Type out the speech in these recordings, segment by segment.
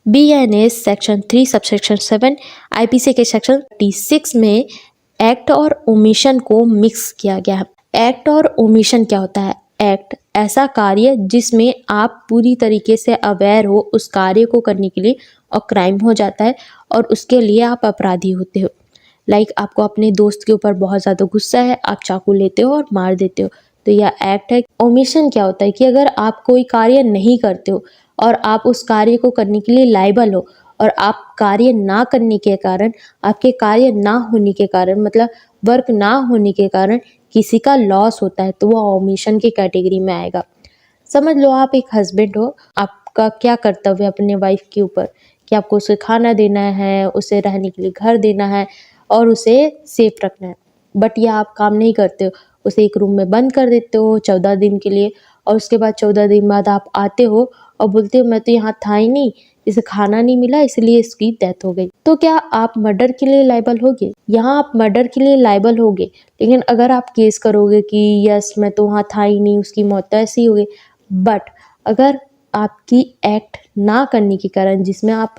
BNS section 3 subsection 7 IPC के section 36 में act और ओमिशन को मिक्स किया गया है। एक्ट और ओमिशन क्या होता है? एक्ट ऐसा कार्य जिसमें आप पूरी तरीके से अवेयर हो उस कार्य को करने के लिए और क्राइम हो जाता है और उसके लिए आप अपराधी होते हो। लाइक आपको अपने दोस्त के ऊपर बहुत ज़्यादा गुस्सा है, आप चाकू लेते हो और मार देते हो, तो यह एक्ट है। ओमिशन क्या होता है कि अगर आप कोई कार्य नहीं करते हो और आप उस कार्य को करने के लिए लायबल हो और आप कार्य ना करने के कारण, आपके कार्य ना होने के कारण, मतलब वर्क ना होने के कारण किसी का लॉस होता है, तो वह ओमिशन की कैटेगरी में आएगा। समझ लो आप एक हस्बैंड हो, आपका क्या कर्तव्य है अपने वाइफ के ऊपर कि आपको उसे खाना देना है, उसे रहने के लिए घर देना है और उसे सेफ रखना है, बट यह आप काम नहीं करते हो। उसे एक रूम में बंद कर देते हो 14 दिन के लिए और उसके बाद 14 दिन बाद आप आते हो और बोलते हो मैं तो यहाँ था ही नहीं, इसे खाना नहीं मिला इसलिए इसकी डेथ हो गई। तो क्या आप मर्डर के लिए लायबल होगे? यहाँ आप मर्डर के लिए लायबल होगे, लेकिन अगर आप केस करोगे कि यस मैं तो वहाँ था ही नहीं, उसकी मौत तो ऐसी हो गई, बट अगर आपकी एक्ट ना करने के कारण जिसमें आप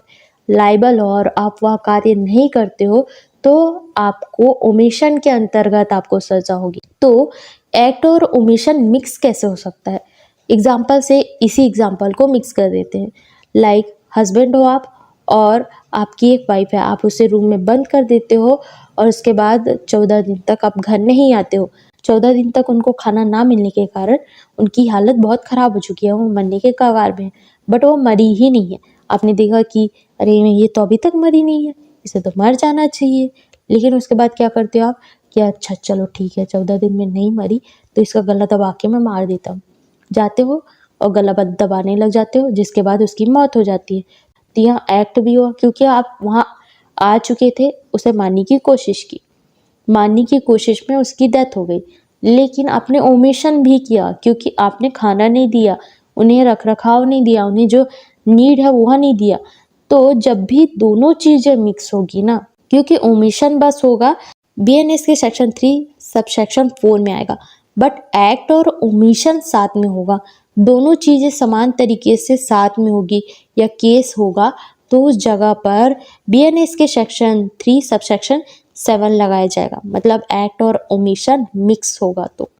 लायबल हो और आप वह कार्य नहीं करते हो, तो आपको ओमिशन के अंतर्गत आपको सजा होगी। तो एक्ट और ओमिशन मिक्स कैसे हो सकता है? एग्जाम्पल से इसी एग्जाम्पल को मिक्स कर देते हैं। लाइक हस्बैंड हो आप और आपकी एक वाइफ है, आप उसे रूम में बंद कर देते हो और उसके बाद 14 दिन तक आप घर नहीं आते हो। 14 दिन तक उनको खाना ना मिलने के कारण उनकी हालत बहुत ख़राब हो चुकी है, वो मरने के कगार में है, बट वो मरी ही नहीं है। आपने देखा कि अरे ये तो अभी तक मरी नहीं है, इसे तो मर जाना चाहिए, लेकिन उसके बाद क्या करते हो आप कि अच्छा चलो ठीक है 14 दिन में नहीं मरी तो इसका गला दबा के मैं मार देता हूँ। जाते हो और गला दबाने लग जाते हो, जिसके बाद उसकी मौत हो जाती है। तो यहाँ एक्ट भी हुआ क्योंकि आप वहाँ आ चुके थे, उसे मारने की कोशिश की, मारने की कोशिश में उसकी डेथ हो गई, लेकिन आपने ओमिशन भी किया क्योंकि आपने खाना नहीं दिया, उन्हें रख रखाव नहीं दिया, उन्हें जो नीड है वह नहीं दिया। तो जब भी दोनों चीज़ें मिक्स होगी ना, क्योंकि ओमिशन बस होगा BNS के सेक्शन 3 सबसेक्शन 4 में आएगा, बट एक्ट और ओमिशन साथ में होगा, दोनों चीज़ें समान तरीके से साथ में होगी या केस होगा, तो उस जगह पर BNS के सेक्शन 3 सबसेक्शन 7 लगाया जाएगा, मतलब एक्ट और ओमिशन मिक्स होगा तो।